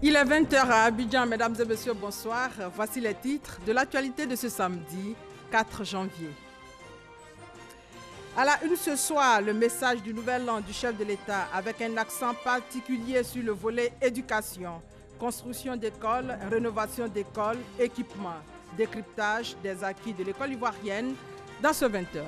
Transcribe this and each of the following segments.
Il est 20 h à Abidjan, mesdames et messieurs, bonsoir. Voici les titres de l'actualité de ce samedi 4 janvier. À la une ce soir, le message du nouvel an du chef de l'État avec un accent particulier sur le volet éducation, construction d'écoles, rénovation d'écoles, équipement, décryptage des acquis de l'école ivoirienne dans ce 20 h.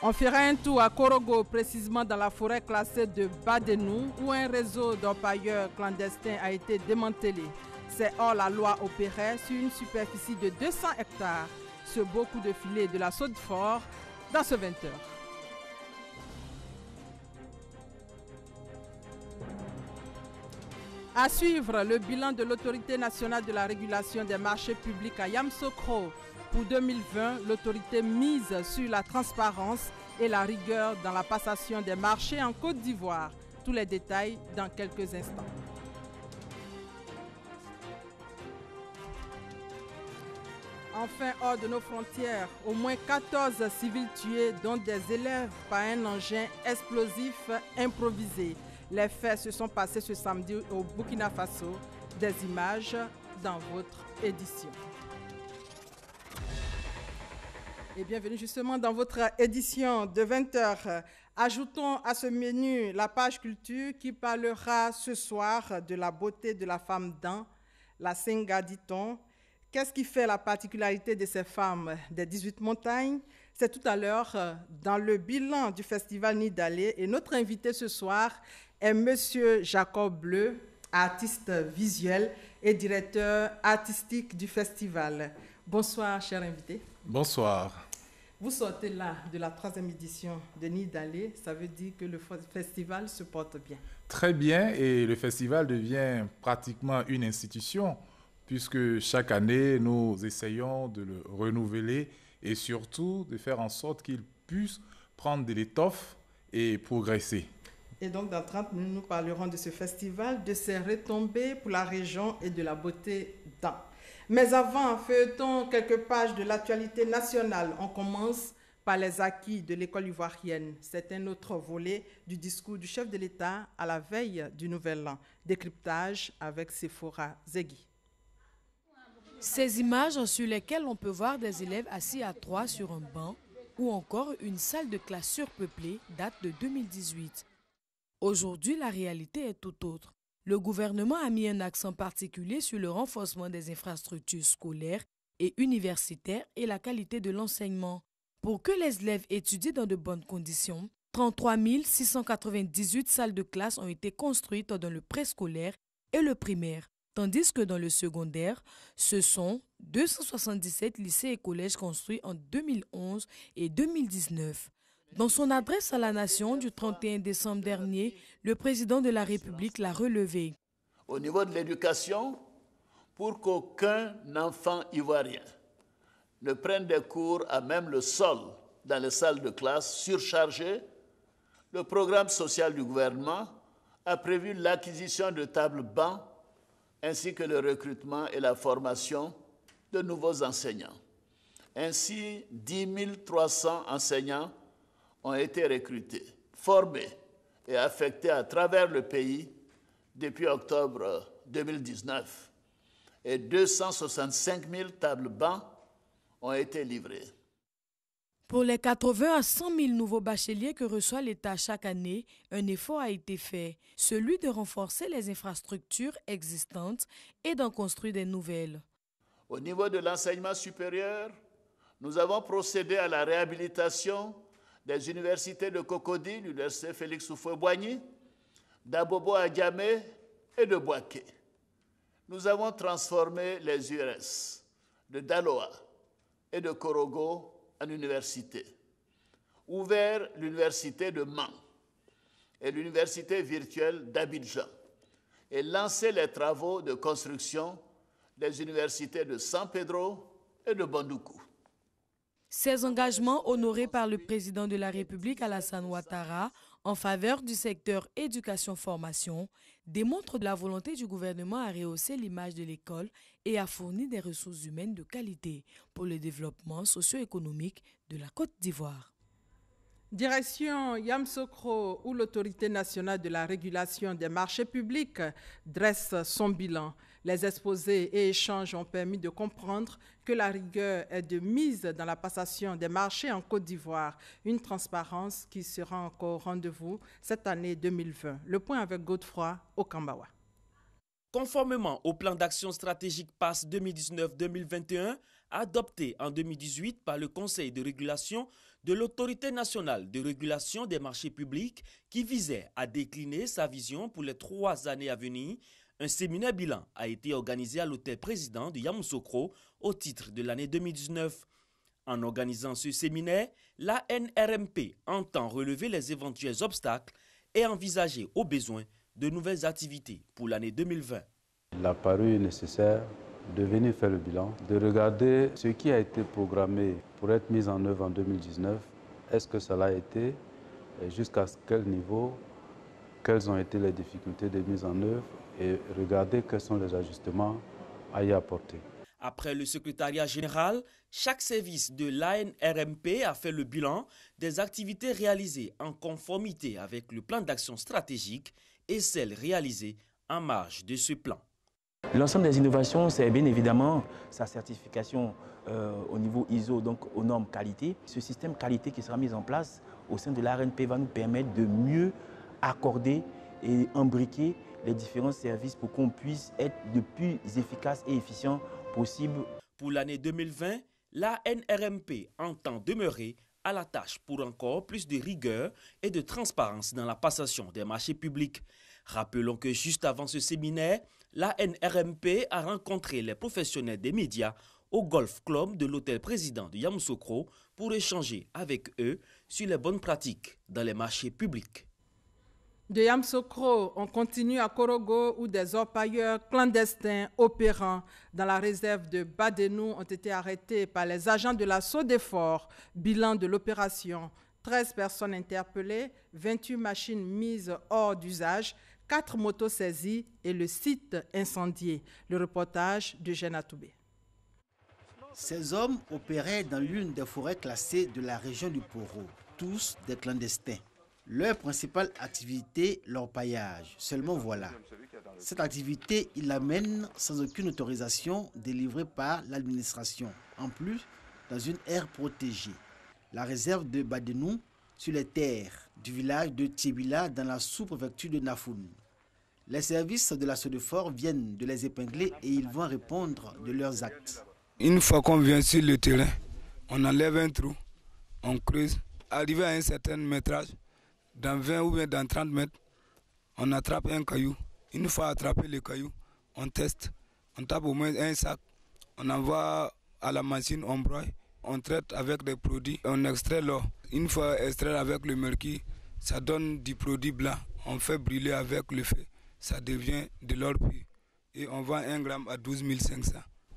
On fera un tour à Korogo, précisément dans la forêt classée de Badenou, où un réseau d'orpailleurs clandestins a été démantelé. C'est hors la loi opérait sur une superficie de 200 hectares, sur beaucoup de filets de la Saute-Fort dans ce 20 h. À suivre, le bilan de l'Autorité nationale de la régulation des marchés publics à Yamoussoukro. Pour 2020, l'autorité mise sur la transparence et la rigueur dans la passation des marchés en Côte d'Ivoire. Tous les détails dans quelques instants. Enfin, hors de nos frontières, au moins 14 civils tués, dont des élèves par un engin explosif improvisé. Les faits se sont passés ce samedi au Burkina Faso. Des images dans votre édition. Et bienvenue justement dans votre édition de 20 h. Ajoutons à ce menu la page culture qui parlera ce soir de la beauté de la femme Dan, la Senga dit-on. Qu'est-ce qui fait la particularité de ces femmes des 18 montagnes? C'est tout à l'heure dans le bilan du festival Nidalé. Et notre invité ce soir est Monsieur Jacob Bleu, artiste visuel et directeur artistique du festival. Bonsoir, cher invité. Bonsoir. Vous sortez là de la 3e édition de Nidalé, ça veut dire que le festival se porte bien. Très bien, et le festival devient pratiquement une institution, puisque chaque année, nous essayons de le renouveler et surtout de faire en sorte qu'il puisse prendre de l'étoffe et progresser. Et donc, dans 30 minutes, nous parlerons de ce festival, de ses retombées pour la région et de la beauté Dan. Mais avant, feuilletons quelques pages de l'actualité nationale. On commence par les acquis de l'école ivoirienne. C'est un autre volet du discours du chef de l'État à la veille du Nouvel An. Décryptage avec Sephora Zegui. Ces images sur lesquelles on peut voir des élèves assis à 3 sur un banc ou encore une salle de classe surpeuplée datent de 2018. Aujourd'hui, la réalité est tout autre. Le gouvernement a mis un accent particulier sur le renforcement des infrastructures scolaires et universitaires et la qualité de l'enseignement. Pour que les élèves étudient dans de bonnes conditions, 33 698 salles de classe ont été construites dans le préscolaire et le primaire, tandis que dans le secondaire, ce sont 277 lycées et collèges construits en 2011 et 2019. Dans son adresse à la nation du 31 décembre dernier, le président de la République l'a relevé. Au niveau de l'éducation, pour qu'aucun enfant ivoirien ne prenne des cours à même le sol dans les salles de classe surchargées, le programme social du gouvernement a prévu l'acquisition de tables-bancs ainsi que le recrutement et la formation de nouveaux enseignants. Ainsi, 10 300 enseignants ont été recrutés, formés et affectés à travers le pays depuis octobre 2019. Et 265 000 tables-bancs ont été livrés. Pour les 80 à 100 000 nouveaux bacheliers que reçoit l'État chaque année, un effort a été fait, celui de renforcer les infrastructures existantes et d'en construire des nouvelles. Au niveau de l'enseignement supérieur, nous avons procédé à la réhabilitation des universités de Cocody, l'université Félix Houphouët-Boigny, d'Abobo à Diamé et de Bouaké. Nous avons transformé les URS de Daloa et de Korogo en université, ouvert l'université de Mans et l'université virtuelle d'Abidjan et lancé les travaux de construction des universités de San Pedro et de Bandoukou. Ces engagements honorés par le président de la République Alassane Ouattara en faveur du secteur éducation-formation démontrent la volonté du gouvernement à rehausser l'image de l'école et à fournir des ressources humaines de qualité pour le développement socio-économique de la Côte d'Ivoire. Direction Yamoussoukro, où l'autorité nationale de la régulation des marchés publics dresse son bilan. Les exposés et échanges ont permis de comprendre que la rigueur est de mise dans la passation des marchés en Côte d'Ivoire, une transparence qui sera encore au rendez-vous cette année 2020. Le point avec Godefroy Okambawa. Conformément au plan d'action stratégique PASS 2019-2021, adopté en 2018 par le Conseil de régulation de l'Autorité nationale de régulation des marchés publics qui visait à décliner sa vision pour les 3 années à venir, un séminaire bilan a été organisé à l'hôtel président de Yamoussoukro au titre de l'année 2019. En organisant ce séminaire, l'ANRMP entend relever les éventuels obstacles et envisager au besoin de nouvelles activités pour l'année 2020. Il a paru nécessaire de venir faire le bilan, de regarder ce qui a été programmé pour être mis en œuvre en 2019. Est-ce que cela a été et jusqu'à quel niveau, quelles ont été les difficultés de mise en œuvre et regarder quels sont les ajustements à y apporter. Après le secrétariat général, chaque service de l'ANRMP a fait le bilan des activités réalisées en conformité avec le plan d'action stratégique et celles réalisées en marge de ce plan. L'ensemble des innovations, c'est bien évidemment sa certification au niveau ISO, donc aux normes qualité. Ce système qualité qui sera mis en place au sein de l'ANRMP va nous permettre de mieux accorder et imbriquer les différents services pour qu'on puisse être le plus efficace et efficient possible. Pour l'année 2020, l'ANRMP entend demeurer à la tâche pour encore plus de rigueur et de transparence dans la passation des marchés publics. Rappelons que juste avant ce séminaire, l'ANRMP a rencontré les professionnels des médias au Golf Club de l'hôtel président de Yamoussoukro pour échanger avec eux sur les bonnes pratiques dans les marchés publics. De Yamoussoukro, on continue à Korogo où des orpailleurs clandestins opérant dans la réserve de Badénou ont été arrêtés par les agents de la Sodefort. Bilan de l'opération, 13 personnes interpellées, 28 machines mises hors d'usage, 4 motos saisies et le site incendié. Le reportage de Jeanne Atoubé. Ces hommes opéraient dans l'une des forêts classées de la région du Poro, tous des clandestins. Leur principale activité, l'orpaillage. Seulement voilà. Cette activité, ils l'amènent sans aucune autorisation délivrée par l'administration. En plus, dans une aire protégée. La réserve de Badénou, sur les terres du village de Tchébila, dans la sous-préfecture de Nafoun. Les services de la Sodefort viennent de les épingler et ils vont répondre de leurs actes. Une fois qu'on vient sur le terrain, on enlève un trou, on creuse. Arrivé à un certain métrage, dans 20 ou bien dans 30 mètres, on attrape un caillou. Une fois attrapé le caillou, on teste. On tape au moins un sac, on envoie à la machine, on broie, on traite avec des produits, on extrait l'or. Une fois extrait avec le mercure, ça donne du produit blanc. On fait brûler avec le feu, ça devient de l'or pur. Et on vend 1 gramme à 12 500.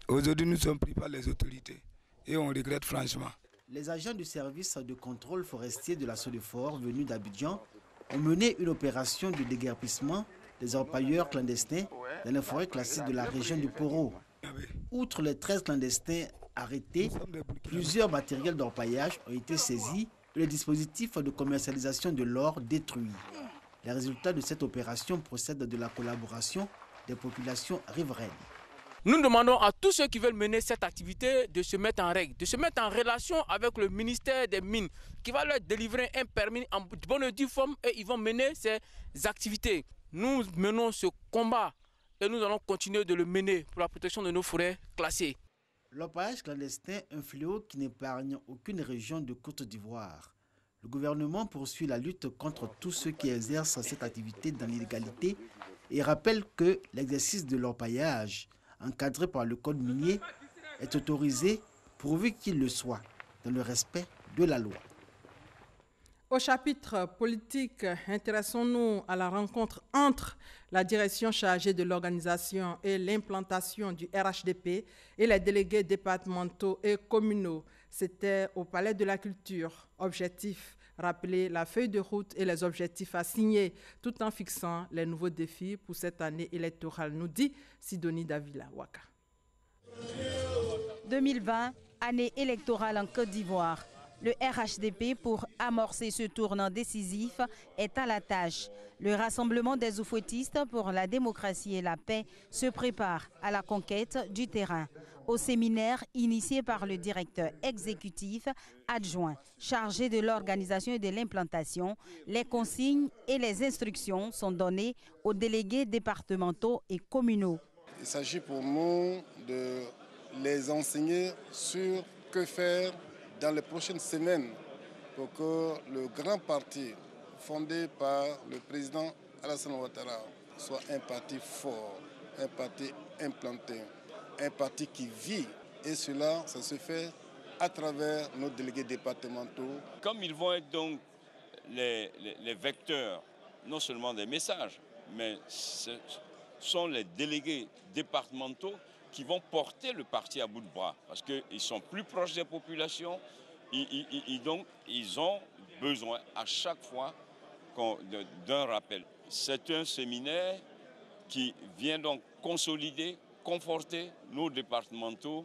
Aujourd'hui, nous sommes pris par les autorités et on regrette franchement. Les agents du service de contrôle forestier de la Sodefort venus d'Abidjan ont mené une opération de déguerpissement des orpailleurs clandestins dans les forêts classées de la région du Poro. Outre les 13 clandestins arrêtés, plusieurs matériels d'orpaillage ont été saisis et les dispositifs de commercialisation de l'or détruits. Les résultats de cette opération procèdent de la collaboration des populations riveraines. Nous demandons à tous ceux qui veulent mener cette activité de se mettre en règle, de se mettre en relation avec le ministère des Mines, qui va leur délivrer un permis en bonne et due forme et ils vont mener ces activités. Nous menons ce combat et nous allons continuer de le mener pour la protection de nos forêts classées. L'orpaillage clandestin, un fléau qui n'épargne aucune région de Côte d'Ivoire. Le gouvernement poursuit la lutte contre tous ceux qui exercent cette activité dans l'illégalité et rappelle que l'exercice de l'orpaillage encadré par le code minier, est autorisé pourvu qu'il le soit, dans le respect de la loi. Au chapitre politique, intéressons-nous à la rencontre entre la direction chargée de l'organisation et l'implantation du RHDP et les délégués départementaux et communaux. C'était au Palais de la Culture. Objectif, rappeler la feuille de route et les objectifs assignés, tout en fixant les nouveaux défis pour cette année électorale, nous dit Sidonie Davila Waka. 2020, année électorale en Côte d'Ivoire. Le RHDP, pour amorcer ce tournant décisif, est à la tâche. Le rassemblement des oufouettistes pour la démocratie et la paix se prépare à la conquête du terrain. Au séminaire initié par le directeur exécutif adjoint chargé de l'organisation et de l'implantation, les consignes et les instructions sont données aux délégués départementaux et communaux. Il s'agit pour nous de les enseigner sur que faire dans les prochaines semaines pour que le grand parti fondé par le président Alassane Ouattara soit un parti fort, un parti implanté, un parti qui vit. Et cela, ça se fait à travers nos délégués départementaux. Comme ils vont être donc les vecteurs, non seulement des messages, mais ce sont les délégués départementaux qui vont porter le parti à bout de bras, parce qu'ils sont plus proches des populations, donc ils ont besoin à chaque fois d'un rappel. C'est un séminaire qui vient donc consolider, conforter nos départementaux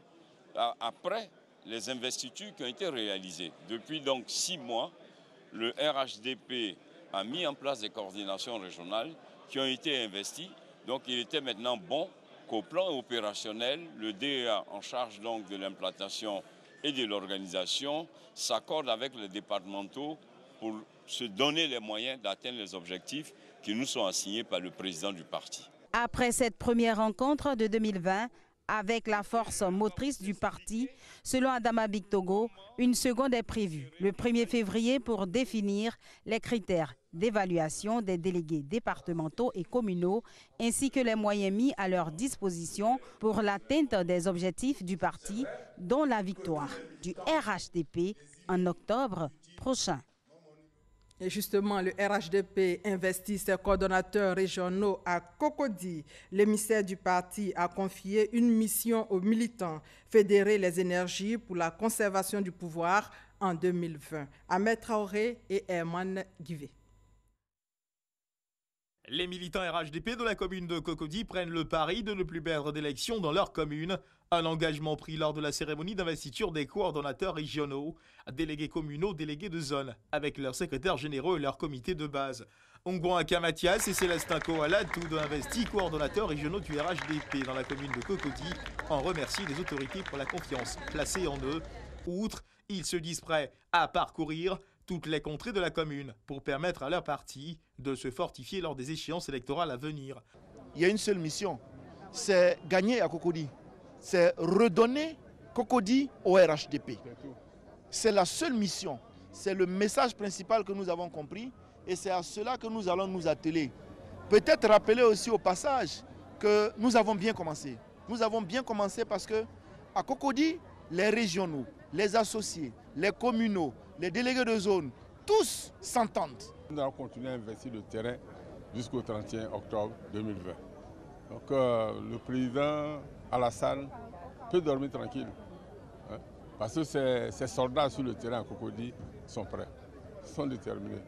après les investitures qui ont été réalisées. Depuis donc 6 mois, le RHDP a mis en place des coordinations régionales qui ont été investies. Donc il était maintenant bon qu'au plan opérationnel, le DEA en charge donc de l'implantation et de l'organisation s'accorde avec les départementaux pour se donner les moyens d'atteindre les objectifs qui nous sont assignés par le président du parti. Après cette première rencontre de 2020, avec la force motrice du parti, selon Adama Bictogo, une seconde est prévue le 1er février pour définir les critères d'évaluation des délégués départementaux et communaux ainsi que les moyens mis à leur disposition pour l'atteinte des objectifs du parti, dont la victoire du RHDP en octobre prochain. Et justement, le RHDP investit ses coordonnateurs régionaux à Cocody. L'émissaire du parti a confié une mission aux militants, fédérer les énergies pour la conservation du pouvoir en 2020. Ahmed Traoré et Herman Guivé. Les militants RHDP de la commune de Cocody prennent le pari de ne plus perdre d'élections dans leur commune. Un engagement pris lors de la cérémonie d'investiture des coordonnateurs régionaux, délégués communaux, délégués de zone, avec leurs secrétaires généraux et leur comité de base. Ongouanka Mathias et Célestin Koala, tous deux investis coordonnateurs régionaux du RHDP dans la commune de Cocody, en remercient les autorités pour la confiance placée en eux. Outre, ils se disent prêts à parcourir toutes les contrées de la commune pour permettre à leur parti de se fortifier lors des échéances électorales à venir. Il y a une seule mission, c'est gagner à Cocody. C'est redonner Cocody au RHDP. C'est la seule mission. C'est le message principal que nous avons compris et c'est à cela que nous allons nous atteler. Peut-être rappeler aussi au passage que nous avons bien commencé. Nous avons bien commencé parce que à Cocody, les régionaux, les associés, les communaux, les délégués de zone, tous s'entendent. Nous allons continuer à investir le terrain jusqu'au 31 octobre 2020. Donc le président Alassane peut dormir tranquille. Hein, parce que ces soldats sur le terrain à Cocody sont prêts, sont déterminés.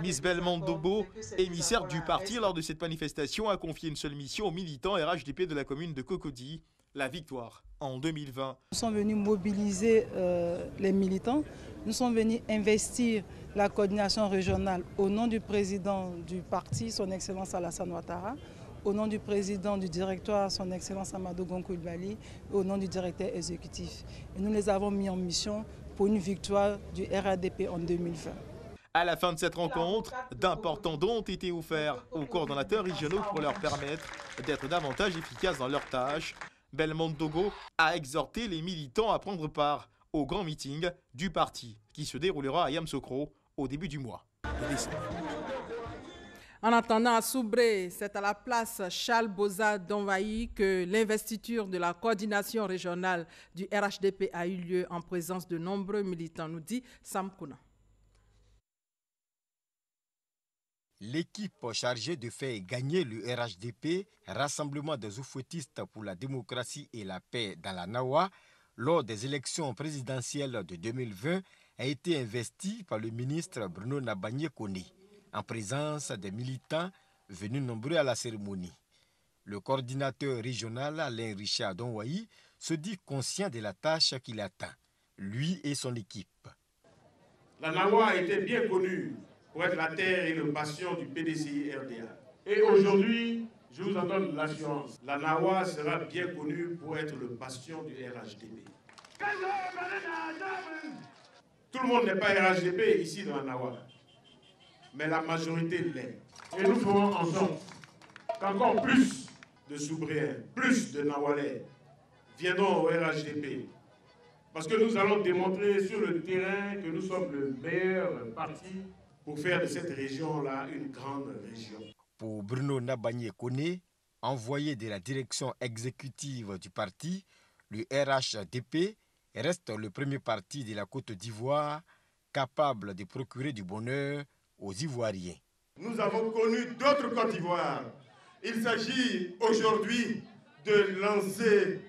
Miss Belmondo Dobo, émissaire du parti lors de cette manifestation, a confié une seule mission aux militants RHDP de la commune de Cocody, la victoire en 2020. Nous sommes venus mobiliser les militants, nous sommes venus investir la coordination régionale au nom du président du parti, son Excellence Alassane Ouattara, au nom du président du directoire, son Excellence Amadou Gon Coulibaly, et au nom du directeur exécutif. Et nous les avons mis en mission pour une victoire du RHDP en 2020. À la fin de cette rencontre, d'importants dons ont été offerts aux coordonnateurs régionaux pour leur permettre d'être davantage efficaces dans leurs tâches. Belmondo Dogo a exhorté les militants à prendre part au grand meeting du parti qui se déroulera à Yamoussoukro au début du mois. En attendant à Soubré, c'est à la place Charles Boza d'Envahi que l'investiture de la coordination régionale du RHDP a eu lieu en présence de nombreux militants, nous dit Sam Kouna. L'équipe chargée de faire gagner le RHDP, Rassemblement des oufouettistes pour la démocratie et la paix dans la Nawa, lors des élections présidentielles de 2020, a été investie par le ministre Bruno Nabanye-Kone, en présence des militants venus nombreux à la cérémonie. Le coordinateur régional Alain Richard Donwayi se dit conscient de la tâche qu'il attend, lui et son équipe. La Nawa était bien connue pour être la terre et le bastion du PDCI RDA. Et aujourd'hui, je vous en donne l'assurance, la Nawa sera bien connue pour être le bastion du RHDP. Tout le monde n'est pas RHDP ici dans la Nawa, mais la majorité l'est. Et nous ferons en sorte qu'encore plus de Soubréens, plus de Nawalais viendront au RHDP. Parce que nous allons démontrer sur le terrain que nous sommes le meilleur parti pour faire de cette région-là une grande région. Pour Bruno Nabagné Koné, envoyé de la direction exécutive du parti, le RHDP reste le premier parti de la Côte d'Ivoire capable de procurer du bonheur aux Ivoiriens. Nous avons connu d'autres Côtes d'Ivoire. Il s'agit aujourd'hui de lancer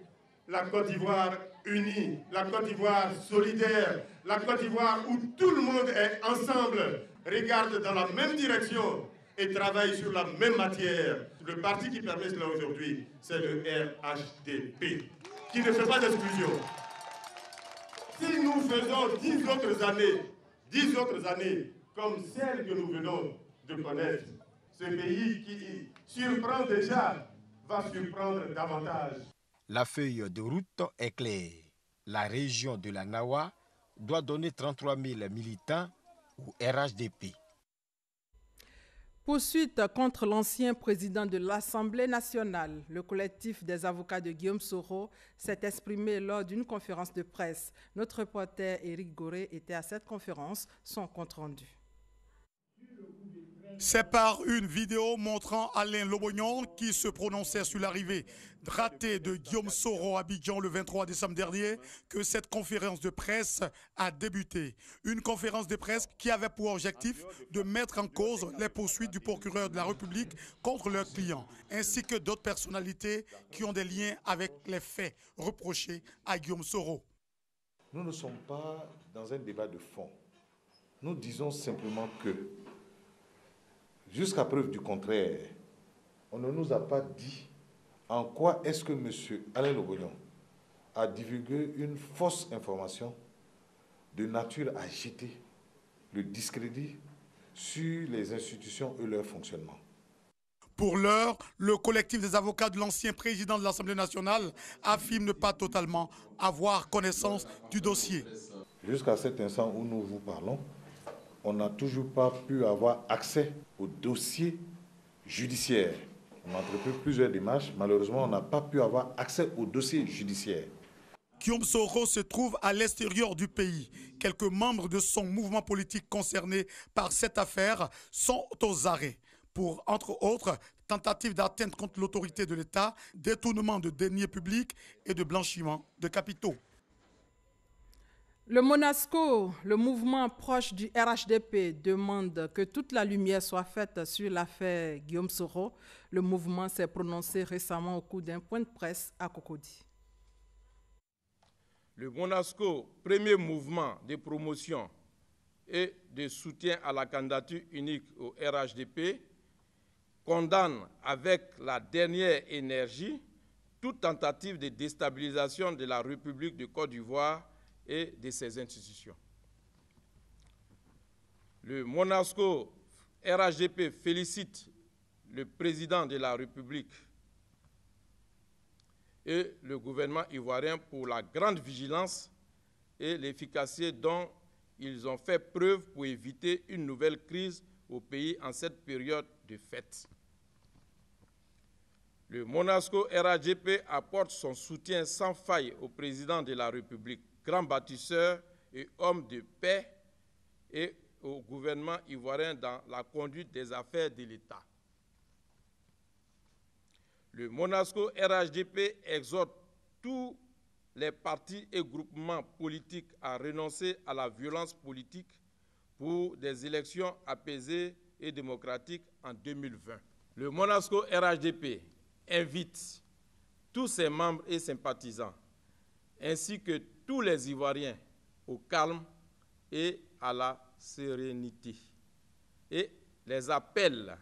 la Côte d'Ivoire unie, la Côte d'Ivoire solidaire, la Côte d'Ivoire où tout le monde est ensemble, regarde dans la même direction et travaille sur la même matière. Le parti qui permet cela aujourd'hui, c'est le RHDP, qui ne fait pas d'exclusion. Si nous faisons 10 autres années comme celles que nous venons de connaître, ce pays qui surprend déjà va surprendre davantage. La feuille de route est claire. La région de la Nawa doit donner 33 000 militants au RHDP. Poursuite contre l'ancien président de l'Assemblée nationale. Le collectif des avocats de Guillaume Soro s'est exprimé lors d'une conférence de presse. Notre reporter Éric Goré était à cette conférence. Son compte rendu. C'est par une vidéo montrant Alain Lobognon qui se prononçait sur l'arrivée ratée de Guillaume Soro à Abidjan le 23 décembre dernier que cette conférence de presse a débuté. Une conférence de presse qui avait pour objectif de mettre en cause les poursuites du procureur de la République contre leurs clients, ainsi que d'autres personnalités qui ont des liens avec les faits reprochés à Guillaume Soro. Nous ne sommes pas dans un débat de fond. Nous disons simplement que jusqu'à preuve du contraire, on ne nous a pas dit en quoi est-ce que M. Alain Lobognon a divulgué une fausse information de nature à jeter le discrédit sur les institutions et leur fonctionnement. Pour l'heure, le collectif des avocats de l'ancien président de l'Assemblée nationale affirme ne pas totalement avoir connaissance du dossier. Jusqu'à cet instant où nous vous parlons, on n'a toujours pas pu avoir accès au dossier judiciaire. On a entrepris plusieurs démarches. Malheureusement, on n'a pas pu avoir accès au dossier judiciaire. Guillaume Soro se trouve à l'extérieur du pays. Quelques membres de son mouvement politique concernés par cette affaire sont aux arrêts pour, entre autres, tentative d'atteinte contre l'autorité de l'État, détournement de deniers publics et de blanchiment de capitaux. Le Monasco, le mouvement proche du RHDP, demande que toute la lumière soit faite sur l'affaire Guillaume Soro. Le mouvement s'est prononcé récemment au cours d'un point de presse à Cocody. Le Monasco, premier mouvement de promotion et de soutien à la candidature unique au RHDP, condamne avec la dernière énergie toute tentative de déstabilisation de la République de Côte d'Ivoire et de ses institutions. Le Monasco RHDP félicite le président de la République et le gouvernement ivoirien pour la grande vigilance et l'efficacité dont ils ont fait preuve pour éviter une nouvelle crise au pays en cette période de fête. Le Monasco RHDP apporte son soutien sans faille au président de la République, grand bâtisseur et homme de paix, et au gouvernement ivoirien dans la conduite des affaires de l'État. Le Monasco RHDP exhorte tous les partis et groupements politiques à renoncer à la violence politique pour des élections apaisées et démocratiques en 2020. Le Monasco RHDP invite tous ses membres et sympathisants, ainsi que tous les Ivoiriens, au calme et à la sérénité, et les appelle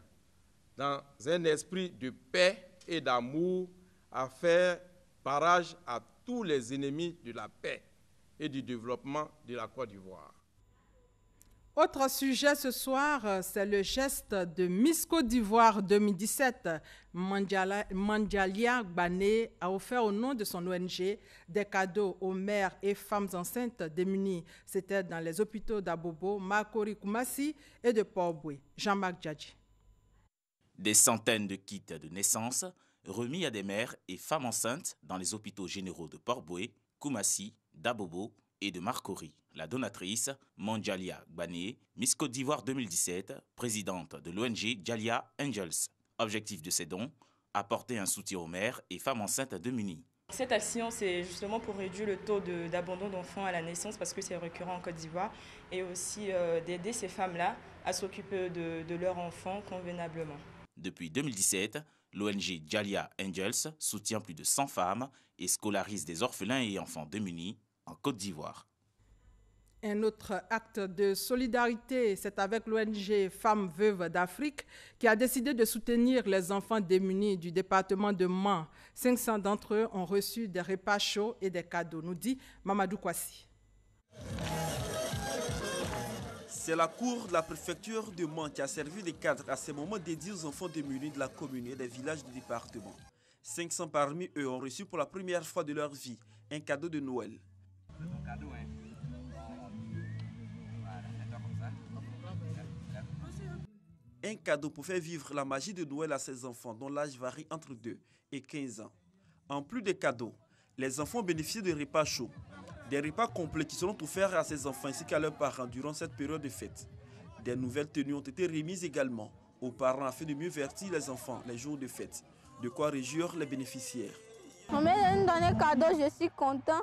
dans un esprit de paix et d'amour à faire barrage à tous les ennemis de la paix et du développement de la Côte d'Ivoire. Autre sujet ce soir, c'est le geste de Miss Côte d'Ivoire 2017. Mandialia Gbané a offert au nom de son ONG des cadeaux aux mères et femmes enceintes démunies. C'était dans les hôpitaux d'Abobo, Makori Koumassi et de Port-Boué. Jean-Marc Djadji. Des centaines de kits de naissance remis à des mères et femmes enceintes dans les hôpitaux généraux de Port-Boué, Koumassi, d'Abobo et de Marcory. La donatrice, Mandialia Gbané, Miss Côte d'Ivoire 2017, présidente de l'ONG Djalia Angels. Objectif de ces dons, apporter un soutien aux mères et femmes enceintes démunies. Cette action, c'est justement pour réduire le taux d'abandon d'enfants à la naissance parce que c'est récurrent en Côte d'Ivoire et aussi d'aider ces femmes-là à s'occuper de leurs enfants convenablement. Depuis 2017, l'ONG Djalia Angels soutient plus de 100 femmes et scolarise des orphelins et enfants démunis en Côte d'Ivoire. Un autre acte de solidarité, c'est avec l'ONG Femmes Veuves d'Afrique qui a décidé de soutenir les enfants démunis du département de Mans. 500 d'entre eux ont reçu des repas chauds et des cadeaux, nous dit Mamadou Kwasi. C'est la cour de la préfecture de Mans qui a servi de cadre à ces moments dédiés aux enfants démunis de la commune et des villages du département. 500 parmi eux ont reçu pour la première fois de leur vie un cadeau de Noël. Un cadeau pour faire vivre la magie de Noël à ces enfants dont l'âge varie entre 2 et 15 ans. En plus des cadeaux, les enfants bénéficient de repas chauds. Des repas complets qui seront offerts à ces enfants ainsi qu'à leurs parents durant cette période de fête. Des nouvelles tenues ont été remises également aux parents afin de mieux vertir les enfants les jours de fête. De quoi réjouir les bénéficiaires. On m'a donné un cadeau, je suis content.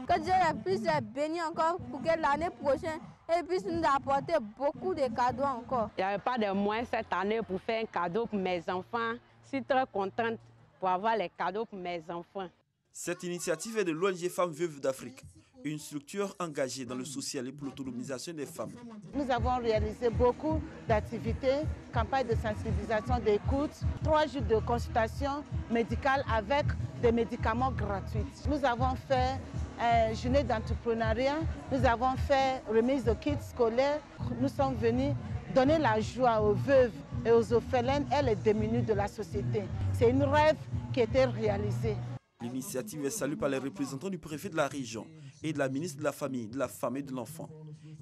Que Dieu puisse les bénir encore pour que l'année prochaine, et puisse nous apporter beaucoup de cadeaux encore. Il n'y avait pas de moyens cette année pour faire un cadeau pour mes enfants. Je suis très contente pour avoir les cadeaux pour mes enfants. Cette initiative est de l'ONG Femmes Veuves d'Afrique, une structure engagée dans le social et pour l'autonomisation des femmes. Nous avons réalisé beaucoup d'activités, campagnes de sensibilisation, d'écoute, 3 jours de consultation médicale avec des médicaments gratuits. Nous avons fait une journée d'entrepreneuriat, nous avons fait remise de kits scolaires. Nous sommes venus donner la joie aux veuves et aux orphelines et les démunis de la société. C'est un rêve qui a été réalisé. L'initiative est saluée par les représentants du préfet de la région et de la ministre de la Famille, de la Femme et de l'Enfant.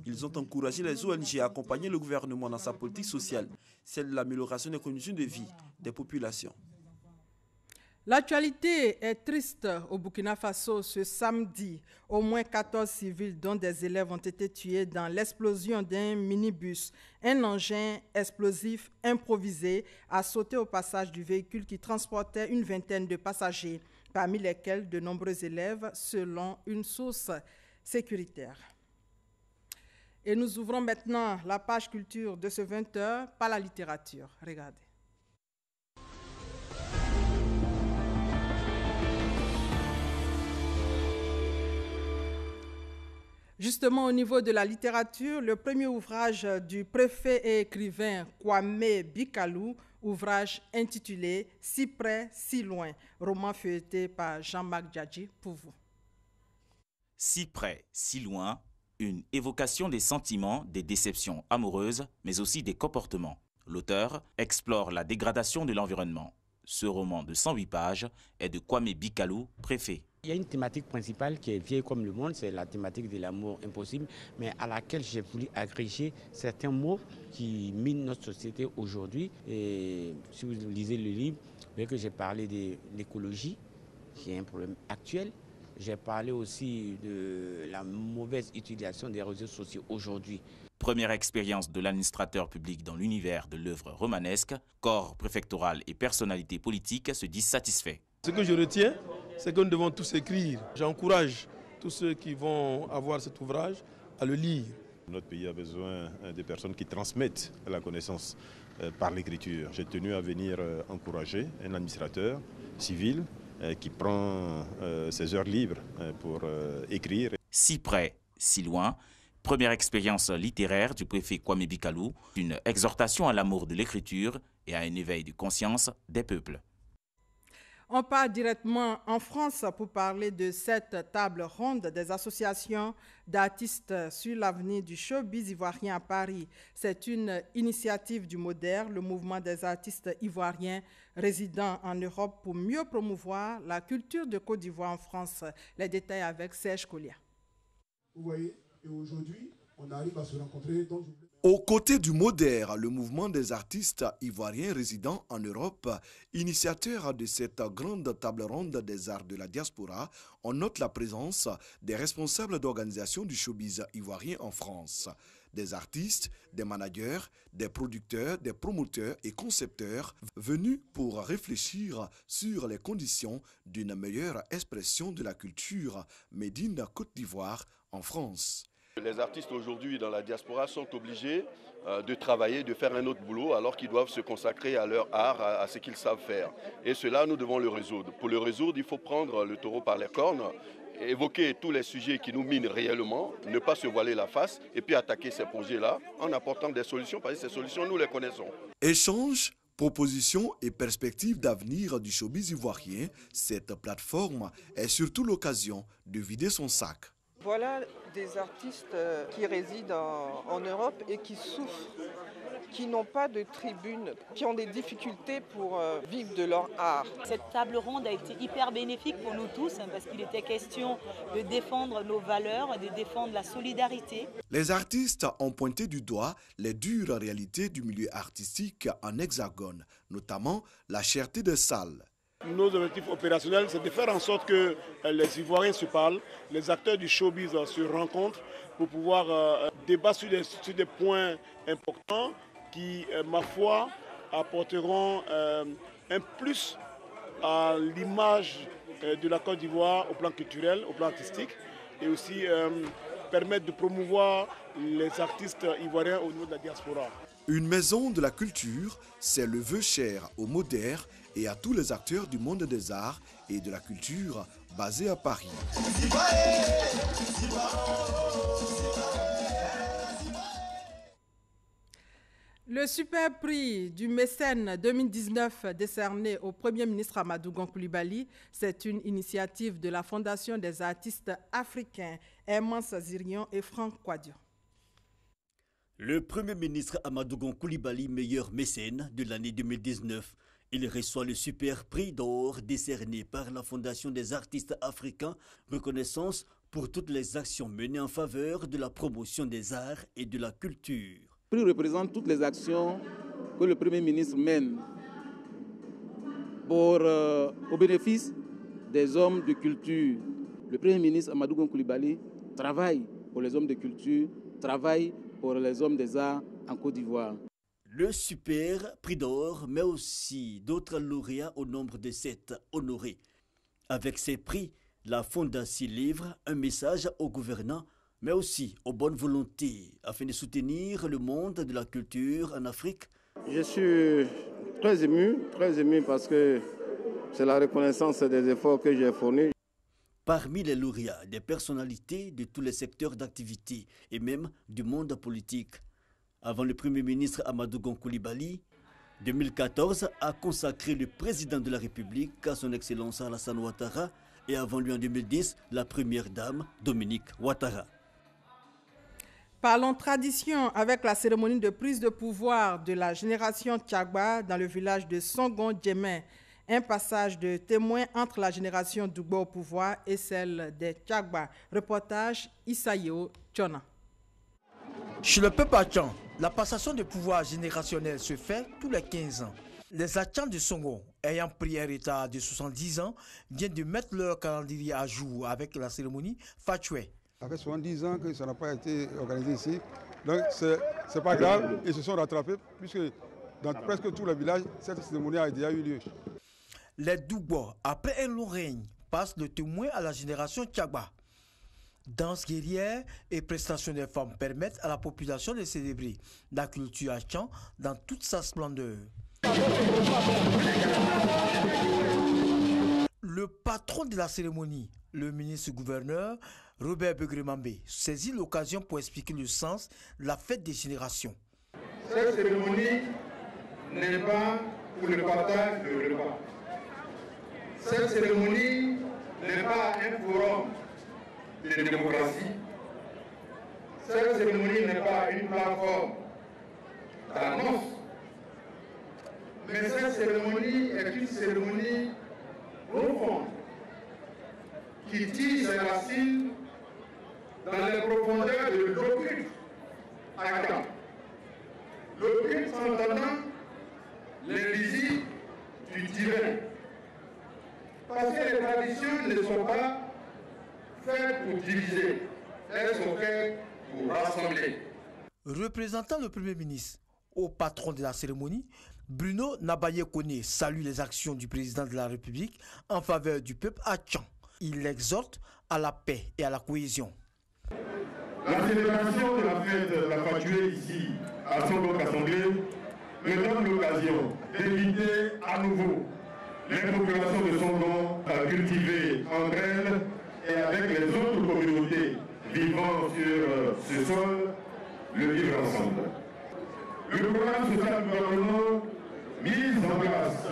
Ils ont encouragé les ONG à accompagner le gouvernement dans sa politique sociale, celle de l'amélioration des conditions de vie des populations. L'actualité est triste au Burkina Faso ce samedi. Au moins 14 civils, dont des élèves, ont été tués dans l'explosion d'un minibus. Un engin explosif improvisé a sauté au passage du véhicule qui transportait une vingtaine de passagers, parmi lesquels de nombreux élèves, selon une source sécuritaire. Et nous ouvrons maintenant la page culture de ce 20h par la littérature. Regardez. Justement, au niveau de la littérature, le premier ouvrage du préfet et écrivain Kwame Bikalou, ouvrage intitulé « Si près, si loin », roman feuilleté par Jean-Marc Djadji pour vous. Si près, si loin, une évocation des sentiments, des déceptions amoureuses, mais aussi des comportements. L'auteur explore la dégradation de l'environnement. Ce roman de 108 pages est de Kwame Bikalou, préfet. Il y a une thématique principale qui est vieille comme le monde, c'est la thématique de l'amour impossible, mais à laquelle j'ai voulu agréger certains mots qui minent notre société aujourd'hui. Et si vous lisez le livre, vous voyez que j'ai parlé de l'écologie, qui est un problème actuel. J'ai parlé aussi de la mauvaise utilisation des réseaux sociaux aujourd'hui. Première expérience de l'administrateur public dans l'univers de l'œuvre romanesque, corps préfectoral et personnalités politiques se disent satisfaits. Ce que je retiens, c'est que nous devons tous écrire. J'encourage tous ceux qui vont avoir cet ouvrage à le lire. Notre pays a besoin de personnes qui transmettent la connaissance par l'écriture. J'ai tenu à venir encourager un administrateur civil qui prend ses heures libres pour écrire. Si près, si loin, première expérience littéraire du préfet Kwame Bikalou, une exhortation à l'amour de l'écriture et à un éveil de conscience des peuples. On part directement en France pour parler de cette table ronde des associations d'artistes sur l'avenir du showbiz ivoirien à Paris. C'est une initiative du MODER, le mouvement des artistes ivoiriens résidant en Europe, pour mieux promouvoir la culture de Côte d'Ivoire en France. Les détails avec Serge Collier. Vous voyez, et aujourd'hui, on arrive à se rencontrer. Aux côtés du MODER, le mouvement des artistes ivoiriens résidant en Europe, initiateur de cette grande table ronde des arts de la diaspora, on note la présence des responsables d'organisations du showbiz ivoirien en France. Des artistes, des managers, des producteurs, des promoteurs et concepteurs venus pour réfléchir sur les conditions d'une meilleure expression de la culture made in Côte d'Ivoire en France. Les artistes aujourd'hui dans la diaspora sont obligés de travailler, de faire un autre boulot alors qu'ils doivent se consacrer à leur art, à ce qu'ils savent faire. Et cela, nous devons le résoudre. Pour le résoudre, il faut prendre le taureau par les cornes, évoquer tous les sujets qui nous minent réellement, ne pas se voiler la face et puis attaquer ces projets-là en apportant des solutions, parce que ces solutions, nous les connaissons. Échanges, propositions et perspectives d'avenir du showbiz ivoirien, cette plateforme est surtout l'occasion de vider son sac. Voilà des artistes qui résident en Europe et qui souffrent, qui n'ont pas de tribune, qui ont des difficultés pour vivre de leur art. Cette table ronde a été hyper bénéfique pour nous tous parce qu'il était question de défendre nos valeurs, de défendre la solidarité. Les artistes ont pointé du doigt les dures réalités du milieu artistique en hexagone, notamment la cherté des salles. Nos objectifs opérationnels, c'est de faire en sorte que les Ivoiriens se parlent, les acteurs du showbiz se rencontrent pour pouvoir débattre sur des points importants qui, ma foi, apporteront un plus à l'image de la Côte d'Ivoire au plan culturel, au plan artistique, et aussi permettre de promouvoir les artistes ivoiriens au niveau de la diaspora. Une maison de la culture, c'est le vœu cher au MODER et à tous les acteurs du monde des arts et de la culture basés à Paris. Le super prix du mécène 2019 décerné au Premier ministre Amadou Gon Coulibaly, c'est une initiative de la Fondation des artistes africains, Herman Sazirian et Franck Quadion. Le Premier ministre Amadou Gon Coulibaly, meilleur mécène de l'année 2019, il reçoit le super prix d'or décerné par la Fondation des artistes africains, reconnaissance pour toutes les actions menées en faveur de la promotion des arts et de la culture. Le prix représente toutes les actions que le Premier ministre mène au bénéfice des hommes de culture. Le Premier ministre Amadou Gon Coulibaly travaille pour les hommes de culture, travaille pour les hommes des arts en Côte d'Ivoire. Le super prix d'or, mais aussi d'autres lauréats au nombre de 7 honorés. Avec ces prix, la Fondation livre un message aux gouvernants, mais aussi aux bonnes volontés, afin de soutenir le monde de la culture en Afrique. Je suis très ému parce que c'est la reconnaissance des efforts que j'ai fournis. Parmi les lauréats, des personnalités de tous les secteurs d'activité et même du monde politique. Avant le Premier ministre Amadou Gon Coulibaly, 2014 a consacré le président de la République à son Excellence Alassane Ouattara et avant lui en 2010, la première dame Dominique Ouattara. Parlons tradition avec la cérémonie de prise de pouvoir de la génération Tchagba dans le village de Songon-Djemen. Un passage de témoin entre la génération Dougba au pouvoir et celle des Tchagba. Reportage Isayo Tchona. Chez le peuple Achan, la passation de pouvoir générationnel se fait tous les 15 ans. Les Achans de Songo, ayant pris un retard de 70 ans, viennent de mettre leur calendrier à jour avec la cérémonie Fatchoué. Ça fait 70 ans que ça n'a pas été organisé ici. Donc c'est pas grave, ils se sont rattrapés puisque dans presque tout le village, cette cérémonie a déjà eu lieu. Les Dougba, après un long règne, passent le témoin à la génération Tchagba. Danse guerrière et prestations des femmes permettent à la population de célébrer la culture Achan dans toute sa splendeur. Le patron de la cérémonie, le ministre-gouverneur Robert Begremambe, saisit l'occasion pour expliquer le sens de la fête des générations. Cette cérémonie n'est pas pour le partage de repas. Cette cérémonie n'est pas un forum de démocratie. Cette cérémonie n'est pas une plateforme d'annonce. Mais cette cérémonie est une cérémonie profonde qui tire ses racines dans les profondeurs de l'occulte à Caen. L'occulte s'entendant l'invisible du divin. Parce que les traditions ne sont pas faites pour diviser, elles sont faites pour rassembler. Représentant le Premier ministre au patron de la cérémonie, Bruno Nabaye-Koné salue les actions du président de la République en faveur du peuple à Caen. Il l'exhorte à la paix et à la cohésion. La célébration de la fête la Fatuée ici, à son bloc assemblée, me donne l'occasion d'inviter à nouveau les populations de Songon à cultiver entre elles et avec les autres communautés vivant sur ce sol, le vivre ensemble. Le programme social du gouvernement mis en place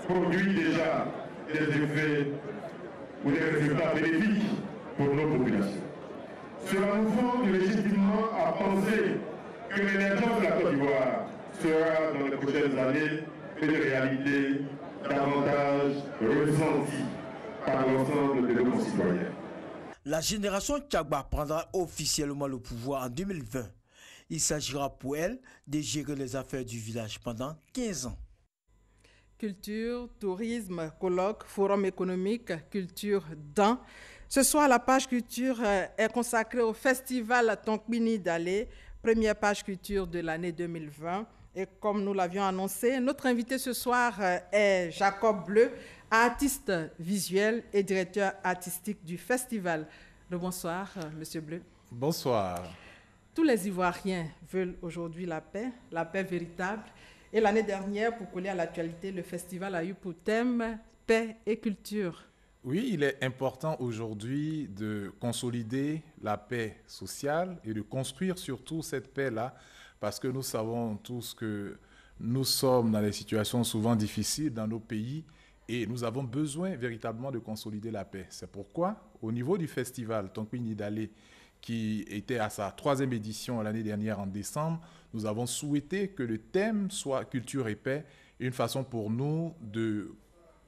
produit déjà des effets ou des résultats bénéfiques pour nos populations. Cela nous fonde légitimement à penser que l'émergence de la Côte d'Ivoire sera dans les prochaines années une réalité davantage ressentie par l'ensemble de nos concitoyens. La génération Tchagba prendra officiellement le pouvoir en 2020. Il s'agira pour elle de gérer les affaires du village pendant 15 ans. Culture, tourisme, colloque, forum économique, culture dans. Ce soir, la page culture est consacrée au festival Tonkbini Dallé, première page culture de l'année 2020. Et comme nous l'avions annoncé, notre invité ce soir est Jacob Bleu, artiste visuel et directeur artistique du festival. Bonsoir, Monsieur Bleu. Bonsoir. Tous les Ivoiriens veulent aujourd'hui la paix véritable. Et l'année dernière, pour coller à l'actualité, le festival a eu pour thème paix et culture. Oui, il est important aujourd'hui de consolider la paix sociale et de construire surtout cette paix-là, parce que nous savons tous que nous sommes dans des situations souvent difficiles dans nos pays et nous avons besoin véritablement de consolider la paix. C'est pourquoi, au niveau du festival Tonkbini Dallé, qui était à sa 3e édition l'année dernière en décembre, nous avons souhaité que le thème soit culture et paix, une façon pour nous de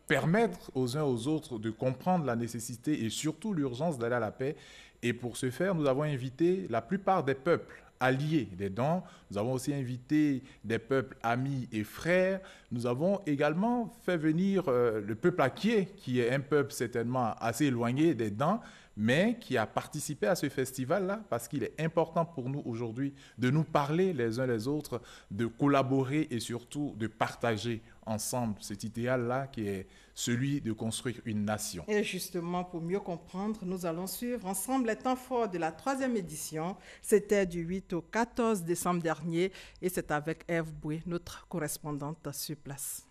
permettre aux uns aux autres de comprendre la nécessité et surtout l'urgence d'aller à la paix. Et pour ce faire, nous avons invité la plupart des peuples alliés des Dents. Nous avons aussi invité des peuples amis et frères. Nous avons également fait venir le peuple Akie, qui est un peuple certainement assez éloigné des Dents, mais qui a participé à ce festival-là parce qu'il est important pour nous aujourd'hui de nous parler les uns les autres, de collaborer et surtout de partager ensemble cet idéal-là qui est celui de construire une nation. Et justement, pour mieux comprendre, nous allons suivre ensemble les temps forts de la 3e édition. C'était du 8 au 14 décembre dernier et c'est avec Ève Boué, notre correspondante sur place.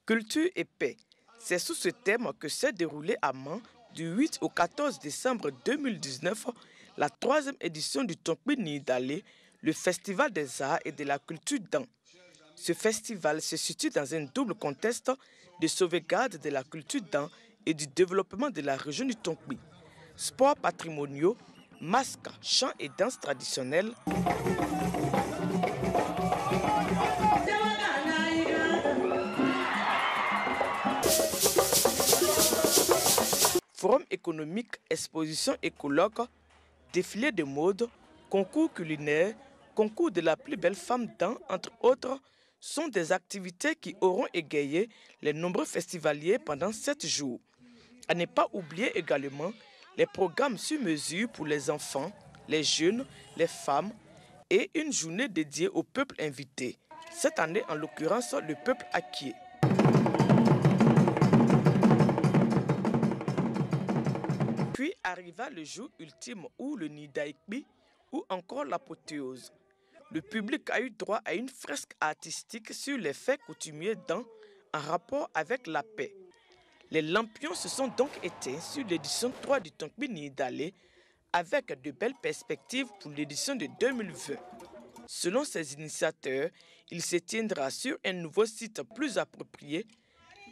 Culture et paix. C'est sous ce thème que s'est déroulé à Mans du 8 au 14 décembre 2019 la 3e édition du Tonkbini Dallé, le festival des arts et de la culture dans. Ce festival se situe dans un double contexte de sauvegarde de la culture dans et du développement de la région du Tonkbi. Sports patrimoniaux, masques, chants et danses traditionnelles. Forum économique, exposition et colloque, défilé de mode, concours culinaire, concours de la plus belle femme dans, entre autres, sont des activités qui auront égayé les nombreux festivaliers pendant 7 jours. À ne pas oublier également les programmes sur mesure pour les enfants, les jeunes, les femmes et une journée dédiée au peuple invité. Cette année, en l'occurrence, le peuple Akie. Puis arriva le jour ultime où le Nidaïkbi ou encore l'apothéose. Le public a eu droit à une fresque artistique sur les faits coutumiers dans en rapport avec la paix. Les lampions se sont donc éteints sur l'édition 3 du Tonkbini Dallé avec de belles perspectives pour l'édition de 2020. Selon ses initiateurs, il se tiendra sur un nouveau site plus approprié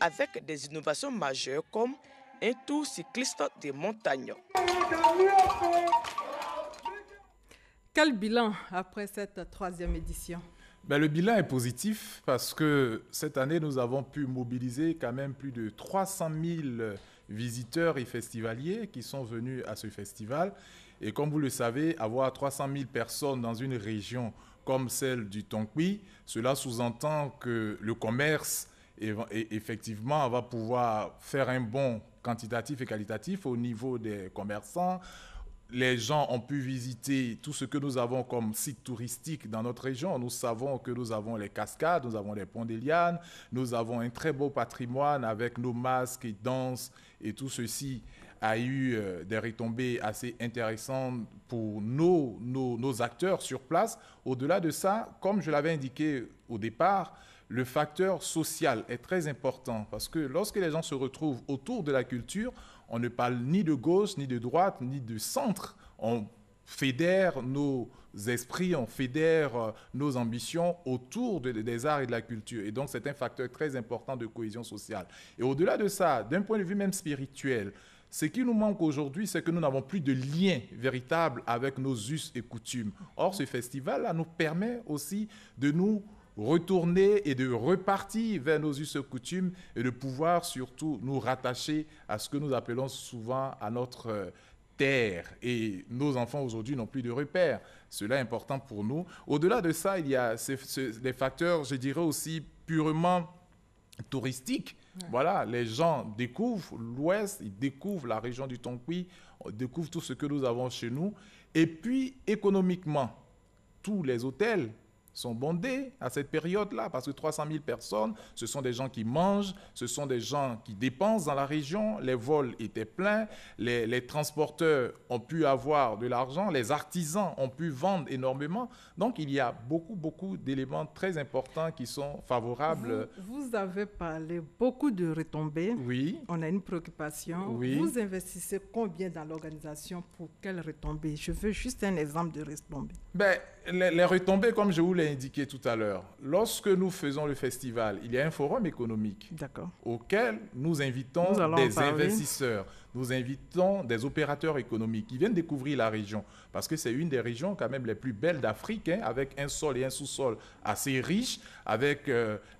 avec des innovations majeures comme un tour cycliste des montagnes. Quel bilan après cette 3e édition? Le bilan est positif parce que cette année, nous avons pu mobiliser quand même plus de 300 000 visiteurs et festivaliers qui sont venus à ce festival. Et comme vous le savez, avoir 300 000 personnes dans une région comme celle du Tonkwi, cela sous-entend que le commerce, effectivement, va pouvoir faire un bond quantitatif et qualitatif au niveau des commerçants. Les gens ont pu visiter tout ce que nous avons comme site touristique dans notre région. Nous savons que nous avons les cascades, nous avons les ponts des lianes, nous avons un très beau patrimoine avec nos masques et danses, et tout ceci a eu des retombées assez intéressantes pour nos acteurs sur place. Au-delà de ça, comme je l'avais indiqué au départ, le facteur social est très important parce que lorsque les gens se retrouvent autour de la culture, on ne parle ni de gauche, ni de droite, ni de centre. On fédère nos esprits, on fédère nos ambitions autour des arts et de la culture. Et donc, c'est un facteur très important de cohésion sociale. Et au-delà de ça, d'un point de vue même spirituel, ce qui nous manque aujourd'hui, c'est que nous n'avons plus de lien véritable avec nos us et coutumes. Or, ce festival-là nous permet aussi de nous retourner et de repartir vers nos us et coutumes et de pouvoir surtout nous rattacher à ce que nous appelons souvent à notre terre. Et nos enfants aujourd'hui n'ont plus de repères. Cela est important pour nous. Au-delà de ça, il y a les facteurs, je dirais aussi, purement touristiques. Voilà, les gens découvrent l'Ouest, ils découvrent la région du Tonkwi, ils découvrent tout ce que nous avons chez nous. Et puis, économiquement, tous les hôtels sont bondés à cette période-là, parce que 300 000 personnes, ce sont des gens qui mangent, ce sont des gens qui dépensent dans la région, les vols étaient pleins, les transporteurs ont pu avoir de l'argent, les artisans ont pu vendre énormément. Donc, il y a beaucoup d'éléments très importants qui sont favorables. Vous avez parlé beaucoup de retombées. Oui. On a une préoccupation. Oui. Vous investissez combien dans l'organisation pour quelles retombées? Je veux juste un exemple de retombées. Les retombées, comme je vous l'ai indiqué tout à l'heure, lorsque nous faisons le festival, il y a un forum économique auquel nous invitons des investisseurs, nous invitons des opérateurs économiques qui viennent découvrir la région, parce que c'est une des régions quand même les plus belles d'Afrique, avec un sol et un sous-sol assez riches, avec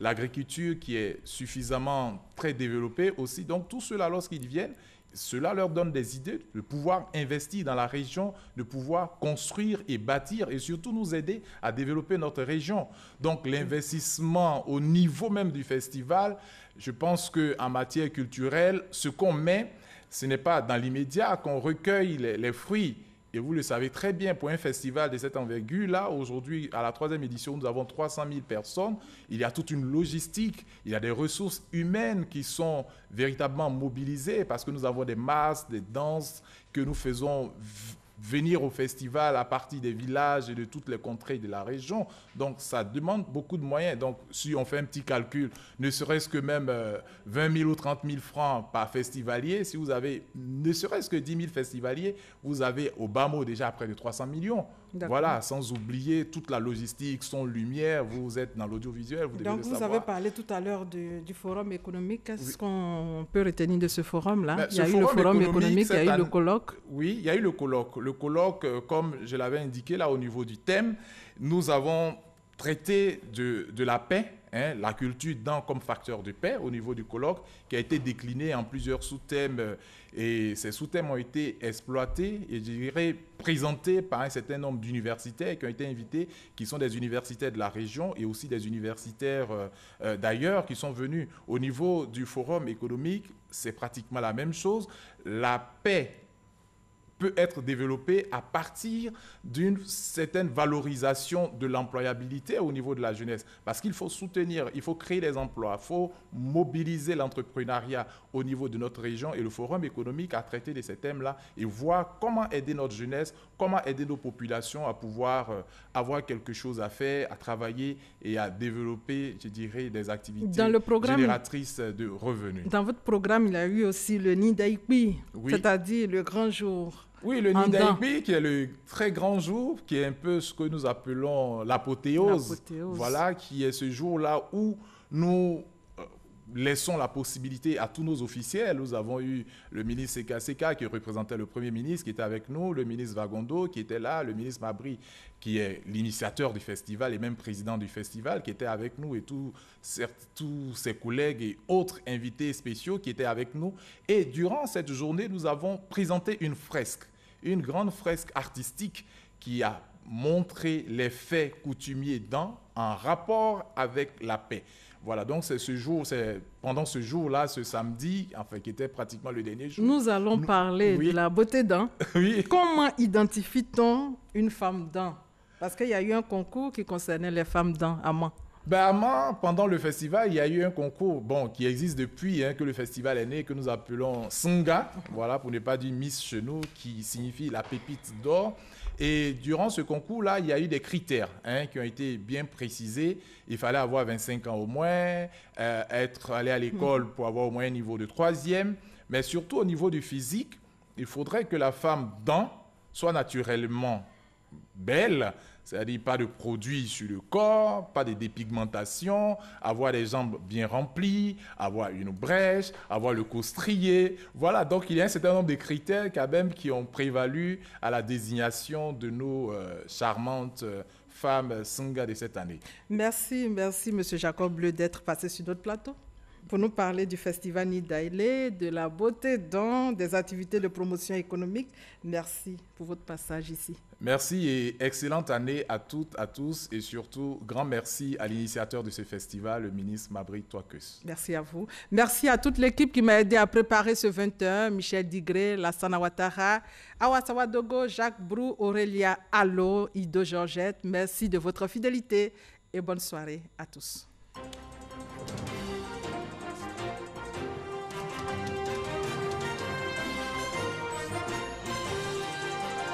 l'agriculture qui est suffisamment très développée aussi. Donc tout cela, lorsqu'ils viennent, cela leur donne des idées de pouvoir investir dans la région, de pouvoir construire et bâtir et surtout nous aider à développer notre région. Donc l'investissement au niveau même du festival, je pense qu'en matière culturelle, ce qu'on met, ce n'est pas dans l'immédiat qu'on recueille les fruits. Et vous le savez très bien, pour un festival de cette envergure-là, aujourd'hui, à la 3e édition, nous avons 300 000 personnes. Il y a toute une logistique, il y a des ressources humaines qui sont véritablement mobilisées parce que nous avons des masses, des danses que nous faisons venir au festival à partir des villages et de toutes les contrées de la région. Donc, ça demande beaucoup de moyens. Donc, si on fait un petit calcul, ne serait-ce que même 20 000 ou 30 000 francs par festivalier, si vous avez ne serait-ce que 10 000 festivaliers, vous avez au bas mot déjà près de 300 millions. Voilà, sans oublier toute la logistique, son lumière, vous êtes dans l'audiovisuel, vous devez le savoir. Donc, vous avez parlé tout à l'heure du forum économique. Qu'est-ce qu'on peut retenir de ce forum-là? Il y a eu le forum économique, il y a eu le colloque. Oui, il y a eu le colloque. Le colloque, comme je l'avais indiqué là au niveau du thème, nous avons traité de la paix, la culture comme facteur de paix au niveau du colloque, qui a été décliné en plusieurs sous-thèmes. Et ces sous-thèmes ont été exploités et, je dirais, présentés par un certain nombre d'universitaires qui ont été invités, qui sont des universitaires de la région et aussi des universitaires d'ailleurs qui sont venus. Au niveau du forum économique, c'est pratiquement la même chose. La paix peut être développée à partir d'une certaine valorisation de l'employabilité au niveau de la jeunesse. Parce qu'il faut soutenir, il faut créer des emplois, il faut mobiliser l'entrepreneuriat au niveau de notre région. Et le Forum économique a traité de ces thèmes-là et voir comment aider notre jeunesse, comment aider nos populations à pouvoir avoir quelque chose à faire, à travailler et à développer, je dirais, des activités génératrices de revenus. Dans votre programme, il y a eu aussi le Nidaïkwi, c'est-à-dire le grand jour. Oui, le Nidaïkwi, qui est le très grand jour, qui est un peu ce que nous appelons l'apothéose. Voilà, qui est ce jour-là où nous laissons la possibilité à tous nos officiels. Nous avons eu le ministre Seka Seka qui représentait le Premier ministre qui était avec nous, le ministre Vagondo qui était là, le ministre Mabri qui est l'initiateur du festival et même président du festival qui était avec nous et tous ses collègues et autres invités spéciaux qui étaient avec nous. Et durant cette journée, nous avons présenté une fresque, une grande fresque artistique qui a montré les faits coutumiers en rapport avec la paix. Voilà, donc c'est pendant ce jour-là, ce samedi, enfin, qui était pratiquement le dernier jour. Nous allons parler de la beauté d'An. Oui. Comment identifie-t-on une femme d'An? Parce qu'il y a eu un concours qui concernait les femmes d'An à Mans. À Mans, pendant le festival, il y a eu un concours qui existe depuis que le festival est né, que nous appelons Sunga, voilà, pour ne pas dire Miss chez nous, qui signifie la pépite d'or. Et durant ce concours-là, il y a eu des critères qui ont été bien précisés. Il fallait avoir 25 ans au moins, être allé à l'école pour avoir au moins un niveau de 3e. Mais surtout au niveau du physique, il faudrait que la femme d'An soit naturellement belle, c'est-à-dire pas de produits sur le corps, pas de dépigmentation, avoir les jambes bien remplies, avoir une brèche, avoir le cou strié. Voilà, donc il y a un certain nombre de critères quand même qui ont prévalu à la désignation de nos charmantes femmes Sunga de cette année. Merci, M. Jacob Bleu d'être passé sur notre plateau pour nous parler du festival Nidaïlé, de la beauté d'An, des activités de promotion économique. Merci pour votre passage ici. Merci et excellente année à toutes, à tous et surtout, grand merci à l'initiateur de ce festival, le ministre Mabri Touakeus. Merci à vous. Merci à toute l'équipe qui m'a aidé à préparer ce 21, Michel Digré, Lassana Ouattara, Awa Sawadogo, Jacques Brou, Aurélia Allo, Ido Georgette. Merci de votre fidélité et bonne soirée à tous.